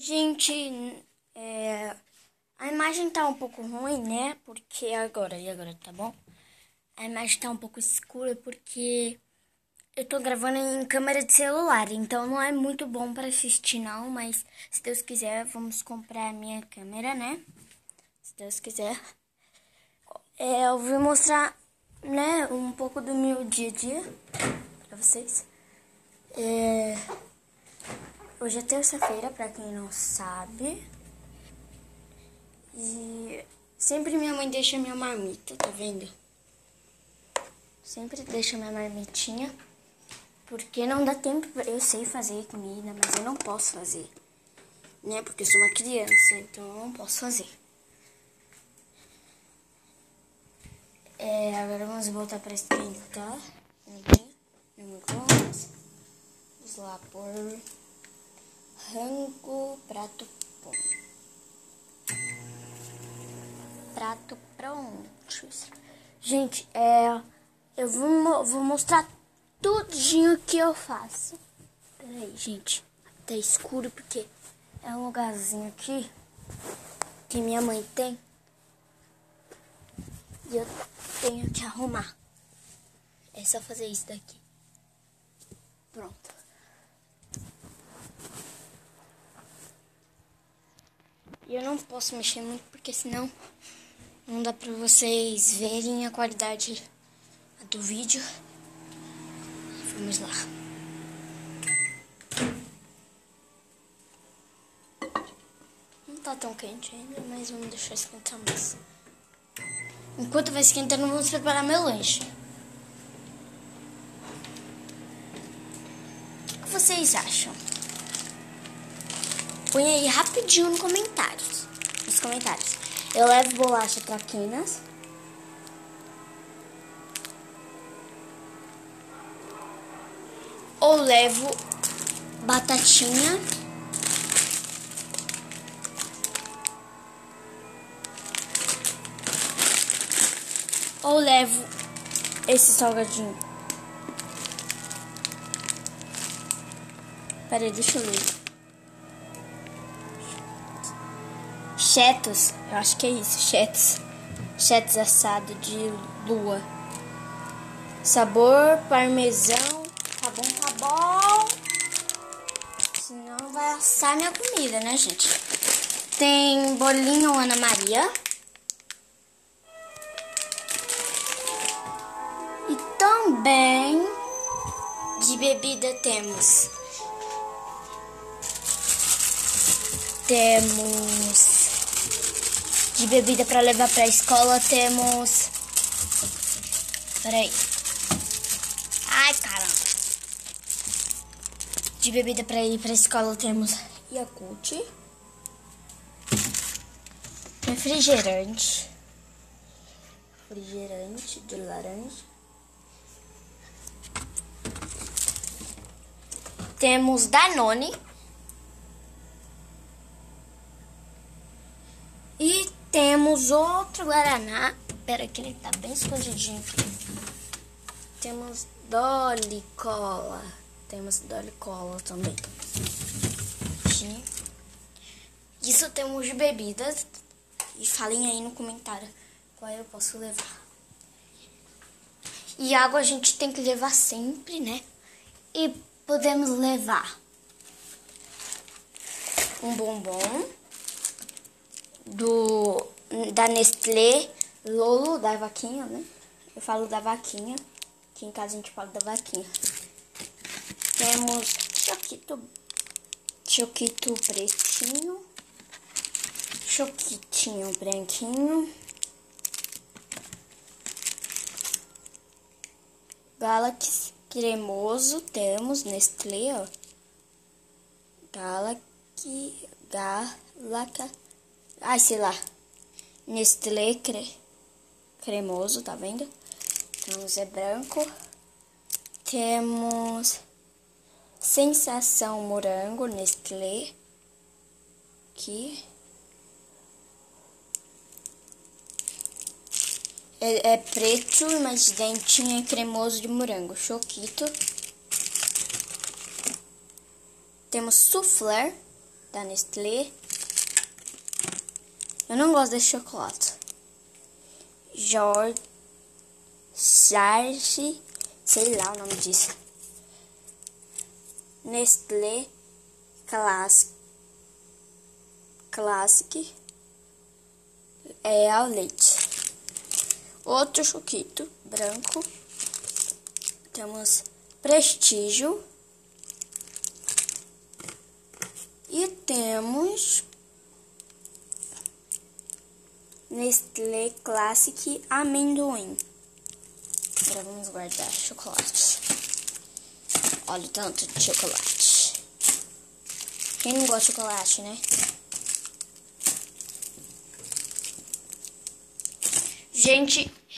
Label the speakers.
Speaker 1: Gente, a imagem tá um pouco ruim, né? Porque agora tá bom? A imagem tá um pouco escura porque eu tô gravando em câmera de celular, então não é muito bom pra assistir não, mas se Deus quiser, vamos comprar a minha câmera, né? Se Deus quiser. Eu vou mostrar, né, um pouco do meu dia a dia pra vocês. Hoje é terça-feira, pra quem não sabe. E sempre minha mãe deixa minha marmita, tá vendo? Sempre deixa minha marmitinha. Porque não dá tempo, eu sei fazer comida, mas eu não posso fazer. Né? Porque eu sou uma criança, então eu não posso fazer. Agora vamos voltar pra esquentar. No micro-ondas. Vamos lá pôr rango, prato pronto. Gente, eu vou mostrar tudinho que eu faço. Peraí, gente. Tá escuro porque é um lugarzinho aqui que minha mãe tem. E eu tenho que arrumar. É só fazer isso daqui. Pronto. E eu não posso mexer muito porque senão não dá pra vocês verem a qualidade do vídeo. Vamos lá. Não tá tão quente ainda, mas vamos deixar esquentar mais. Enquanto vai esquentando, vamos preparar meu lanche. O que vocês acham? Põe aí rapidinho nos comentários. Eu levo bolacha traquinas. Ou levo batatinha. Ou levo esse salgadinho. Peraí, deixa eu ler. Cheetos, eu acho que é isso, Cheetos. Cheetos assado de lua. Sabor parmesão. Tá bom. Senão vai assar minha comida, né, gente? Tem bolinho Ana Maria. E também de bebida temos de bebida para levar para a escola temos. Peraí. Ai, caramba. De bebida para ir para a escola temos Yakult, refrigerante de laranja. Temos Danone. E temos outro Guaraná. Pera que ele tá bem escondidinho aqui. Temos Dolly Cola. Também. Isso temos de bebidas. E falem aí no comentário qual eu posso levar. E água a gente tem que levar sempre, né? E podemos levar um bombom da Nestlé Lolo, da vaquinha, né? Eu falo da vaquinha. Aqui em casa a gente fala da vaquinha. Temos choquito pretinho, choquitinho branquinho, Galaxy cremoso, temos Nestlé, ó. Ai, sei lá. Nestlé cremoso, tá vendo? Temos branco. Temos sensação morango, Nestlé. Aqui. É preto, mas dentinho é cremoso de morango. Choquito. Temos soufflé da Nestlé. Eu não gosto desse chocolate. Sarge, sei lá o nome disso. Nestlé Classic é ao leite. Outro choquito branco. Temos Prestígio. E temos Nestlé Classic amendoim. Agora vamos guardar chocolate. Olha o tanto de chocolate. Quem não gosta de chocolate, né? Gente,